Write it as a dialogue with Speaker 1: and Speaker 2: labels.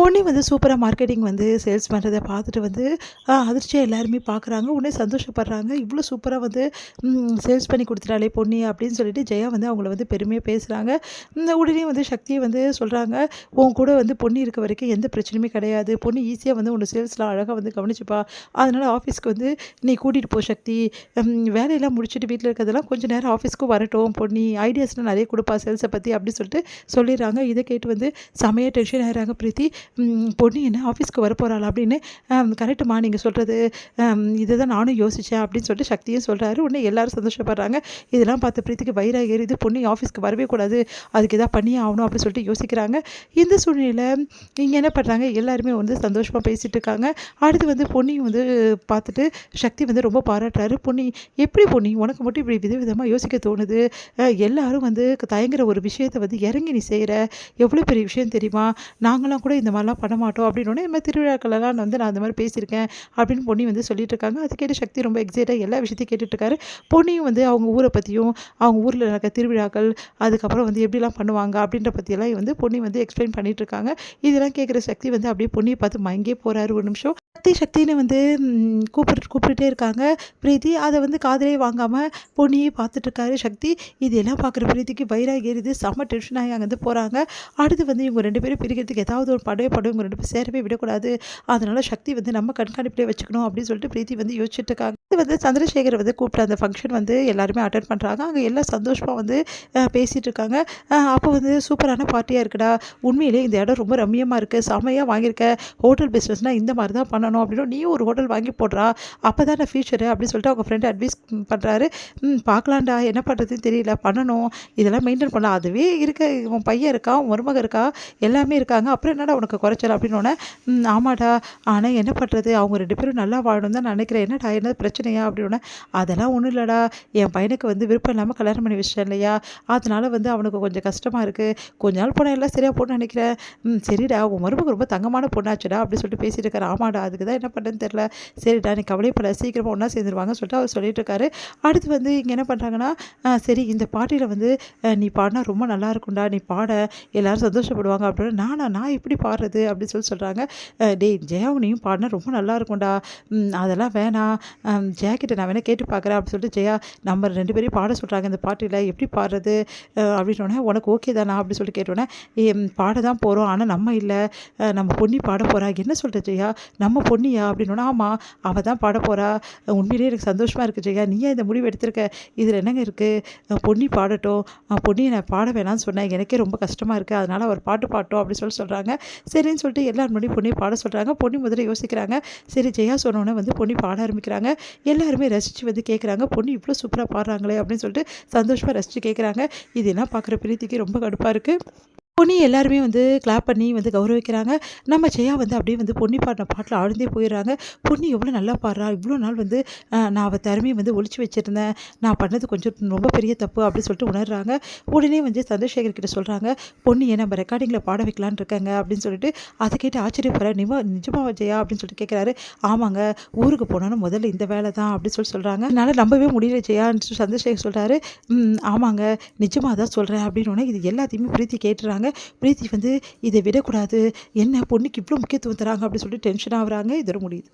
Speaker 1: பொன்னி வந்து சூப்பரா மார்க்கெட்டிங் வந்து சேல்ஸ் பண்றத பார்த்துட்டு வந்து அதிர்ச்சியா எல்லாருமே பார்க்குறாங்க. உடனே சந்தோஷப்படுறாங்க. இவ்ளோ சூப்பரா வந்து சேல்ஸ் பண்ணி குடுத்துட்டாளே பொன்னி அப்படின்னு சொல்லிட்டு ஜெயா வந்து அவங்கள வந்து பெருமையா பேசுறாங்க. உடனே வந்து சக்தி வந்து சொல்றாங்க, "உன் கூட வந்து பொன்னி இருக்க வரைக்கும் எந்த பிரச்சனையுமே கிடையாது. பொன்னி ஈஸியா வந்து உன்னோட சேல்ஸ்ல அழகா வந்து கவனிச்சுப்பா. அதனால ஆஃபீஸ்க்கு வந்து நீ கூட்டிட்டு போ சக்தி. வேலையெல்லாம் முடிச்சுட்டு வீட்ல இருக்கிறதெல்லாம் கொஞ்ச நேரம் ஆஃபீஸ்க்கும் வரட்டும் பொன்னி. ஐடியாஸ்லாம் நெறைய குடுப்பா சேல்ஸ பத்தி" அப்படி சொல்லிட்டு சொல்லிடுறாங்க. இத கேட்டு வந்து செமையா டென்ஷன் ஆயிடுறாங்க பிரீத்தி. பொண்ணு என்ன ஆஃபீஸ்க்கு வரப்போறாளா அப்படின்னு. கரெக்ட்டுமா நீங்க சொல்றது. இதுதான் நானும் யோசிச்சேன் அப்படின்னு சொல்லிட்டு சக்தியும் சொல்றாரு. உடனே எல்லாரும் சந்தோஷப்படுறாங்க. இதெல்லாம் பார்த்த பிரீத்திக்கு வயிறாக ஏறிது. பொண்ணு ஆஃபீஸ்க்கு வரவே கூடாது. அதுக்கு எதாவது பண்ணியே ஆகணும் அப்படின்னு சொல்லிட்டு யோசிக்கிறாங்க. இந்த சூழ்நிலையில இங்க என்ன பண்றாங்க, எல்லாருமே வந்து சந்தோஷமா பேசிட்டு இருக்காங்க. அடுத்து வந்து பொன்னியும் வந்து பார்த்துட்டு சக்தி வந்து ரொம்ப பாராட்டுறாரு. "பொன்னி, எப்படி பொன்னி உனக்கு மட்டும் இப்படி விதவிதமா யோசிக்க தோணுது? எல்லாரும் வந்து தயங்குற ஒரு விஷயத்த வந்து இறங்கி நீ செய்ற. எவ்வளோ பெரிய விஷயம் தெரியுமா? நாங்கலாம் கூட இந்த மாதிரிலாம் பண்ண மாட்டோம்" அப்படின்னோடனே, "இந்த மாதிரி திருவிழாக்கள்லாம் வந்து நான் இந்த மாதிரி பேசியிருக்கேன்" அப்படின்னு பொன்னி வந்து சொல்லிட்டு இருக்காங்க. அது கேட்டு சக்தி ரொம்ப எக்ஸைட்டாக எல்லா விஷயத்தையும் கேட்டுட்டு இருக்காரு. பொன்னியும் வந்து அவங்க ஊரை பற்றியும், அவங்க ஊரில் நடக்கிற திருவிழாக்கள், அதுக்கப்புறம் வந்து எப்படிலாம் பண்ணுவாங்க அப்படின்ற பற்றியெல்லாம் வந்து பொன்னி வந்து எக்ஸ்பிளைன் பண்ணிட்டு இருக்காங்க. இதெல்லாம் கேட்குற சக்தி வந்து அப்படியே பொன்னியை பார்த்து மயங்கியே போறாரு ஒரு நிமிஷம். சக்தின்னு வந்து கூப்பிட்டுட்டே இருக்காங்க. பிரீத்தி அதை வந்து காதுலயே வாங்காம பொன்னியே பார்த்துட்டு இருக்காரு சக்தி. இதெல்லாம் பார்க்குற பிரீத்திக்கு வயிறாக ஏறிது. செம்ம டென்ஷன் ஆகி அங்கேருந்து போகிறாங்க. அடுத்து வந்து இவங்க 2 பேரும் பிரிக்கிறதுக்கு ஏதாவது ஒரு படம் இவங்க 2 பேரும் சேரவே விடக்கூடாது. அதனால சக்தி வந்து நம்ம கண்காணிப்பிலே வச்சுக்கணும் அப்படின்னு சொல்லிட்டு பிரீத்தி வந்து யோசிச்சுட்டு இருக்காங்க. இது வந்து சந்திரசேகர் வந்து கூப்பிட்ட அந்த ஃபங்க்ஷன் வந்து எல்லாருமே அட்டெண்ட் பண்ணுறாங்க. அங்கே எல்லாம் சந்தோஷமாக வந்து பேசிகிட்டு இருக்காங்க. அப்போ வந்து சூப்பரான பார்ட்டியாக இருக்குடா, உண்மையிலே இந்த இடம் ரொம்ப ரம்மியமாக இருக்குது, செமையாக வாங்கியிருக்க, ஹோட்டல் பிஸ்னஸ்னால் இந்த மாதிரி தான் பண்ணணும் அப்படின்னு நீயும் ஒரு ஹோட்டல் வாங்கி போடுறா, அப்போ தானே ஃபியூச்சரு அப்படின்னு சொல்லிட்டு அவங்க ஃப்ரெண்டு அட்வைஸ் பண்ணுறாரு. பார்க்கலாம்டா, என்ன பண்ணுறதுன்னு தெரியல, பண்ணணும், இதெல்லாம் மெயின்டைன் பண்ணலாம். அதுவே இருக்க உன் பையன் இருக்கா, உன் மருமக இருக்கா, எல்லாமே இருக்காங்க, அப்புறம் என்னடா உனக்கு குறைச்சல் அப்படின்னோடனே, ஆமாடா, ஆனால் என்ன பண்ணுறது, அவங்க 2 பேரும் நல்லா வாழணும் தான் நினைக்கிறேன், என்னடா என்ன பிரச்சனையா அப்படின்னோடனே, அதெல்லாம் ஒன்றும் இல்லைடா, என் பையனுக்கு வந்து விருப்பம் இல்லாமல் கல்யாணம் பண்ணி வச்சிட்டேன் இல்லையா, அதனால வந்து அவனுக்கு கொஞ்சம் கஷ்டமாக இருக்குது, கொஞ்ச நாள் போனால் எல்லாம் சரியாக போன்னு நினைக்கிறேன். சரிடா, உன் மருமக ரொம்ப தங்கமான பொண்ணாச்சுடா அப்படின்னு சொல்லிட்டு பேசிட்டு இருக்காரு. ஆமாடா, அதுக்கு தான் என்ன பண்ணுறதுன்னு தெரியல, சரிடா நீ கவலைப்பட, சீக்கிரமாக ஒன்றா சேர்ந்துருவாங்கன்னு சொல்லிட்டு அவர் சொல்லிட்டு இருக்காரு. அடுத்து வந்து இங்கே என்ன பண்ணுறாங்கன்னா, சரி இந்த பார்ட்டியில் வந்து நீ பாடினா ரொம்ப நல்லா இருக்கும்டா, நீ பாட எல்லாரும் சந்தோஷப்படுவாங்க அப்படின்னு. நான் எப்படி பாடுறது அப்படின்னு சொல்கிறாங்க. டேய் ஜெயாவுனையும் பாடினா ரொம்ப நல்லா இருக்கும்டா, அதெல்லாம் வேணாம், ஜெயா நான் வேணால் கேட்டு பார்க்குறேன் அப்படின்னு சொல்லிட்டு ஜெயா நம்ம 2 பேரையும் பாட சொல்கிறாங்க இந்த பாட்டில், எப்படி பாடுறது அப்படின்னோடனே, உனக்கு ஓகே தானா அப்படின்னு சொல்லிட்டு கேட்டோன்னே, பாட தான் போகிறோம், ஆனால் நம்ம இல்லை, நம்ம பொன்னி பாட போகிறா, என்ன சொல்கிற ஜெயா, நம்ம பொன்னியா அப்படின்னோன்னா, ஆமாம் அவள் தான் பாட போகிறா, உண்மையிலேயே எனக்கு சந்தோஷமாக இருக்குது ஜெயா, நீயே இந்த முடிவு எடுத்திருக்க, இதில் என்னங்க இருக்குது, பொன்னி பாடட்டும், பொன்னியை நான் பாட வேணாம்னு சொன்னேன், எனக்கே ரொம்ப கஷ்டமாக இருக்குது, அதனால் அவர் பாட்டு பாட்டோம் அப்படின்னு சொல்கிறாங்க. சரின்னு சொல்லிட்டு எல்லாரும் முன்னாடி பொன்னியை பாட சொல்கிறாங்க. பொன்னி முதல்ல யோசிக்கிறாங்க. சரி ஜெயா சொன்னோன்னே வந்து பொன்னி பாட ஆரம்பிக்கிறாங்க. எல்லாருமே ரசித்து வந்து கேட்குறாங்க, பொன்னி இவ்வளோ சூப்பராக பாடுறாங்களே அப்படின்னு சொல்லிட்டு சந்தோஷமாக ரசித்து கேட்குறாங்க. இதெல்லாம் பார்க்குற பிரீத்திக்கு ரொம்ப கடுப்பாக இருக்குது. பொன்னி எல்லாருமே வந்து கிளாப் பண்ணி வந்து கௌரவிக்கிறாங்க. நம்ம ஜெயா வந்து அப்படியே வந்து பொன்னி பாடின பாட்டில் ஆழ்ந்தே போயிடுறாங்க. பொன்னி எவ்வளோ நல்லா பாடுறா, இவ்வளோ நாள் வந்து நான் அவள் திறமையை வந்து ஒழிச்சு வச்சுருந்தேன், நான் பண்ணது கொஞ்சம் ரொம்ப பெரிய தப்பு அப்படின்னு சொல்லிட்டு உணர்றாங்க. உடனே வந்து சந்திரசேகர் கிட்ட சொல்கிறாங்க, பொன்னியை நம்ம ரெக்கார்டிங்கில் பாட வைக்கலான்னு இருக்காங்க அப்படின்னு சொல்லிட்டு. அதை கேட்டு ஆச்சரியப்படுற, நிஜமாவா ஜெயா அப்படின்னு சொல்லிட்டு கேட்குறாரு. ஆமாங்க, ஊருக்கு போனாலும் முதல்ல இந்த வேலை தான் அப்படின்னு சொல்கிறாங்க. என்னால் நம்பவே முடியல ஜெயான்னு சந்திரசேகர் சொல்கிறாரு. ஆமாங்க, நிஜமாக தான் சொல்கிறேன் அப்படின்னோடனே இது எல்லாத்தையுமே பிரீத்தி கேட்டுறாங்க. பிரீத்தி வந்து இதை விடக்கூடாது, என்ன பொண்ணுக்கு இவ்வளோ முக்கியத்துவம் தராங்க அப்படின்னு சொல்லிட்டு டென்ஷன் ஆகுறாங்க. இதோட முடியுது.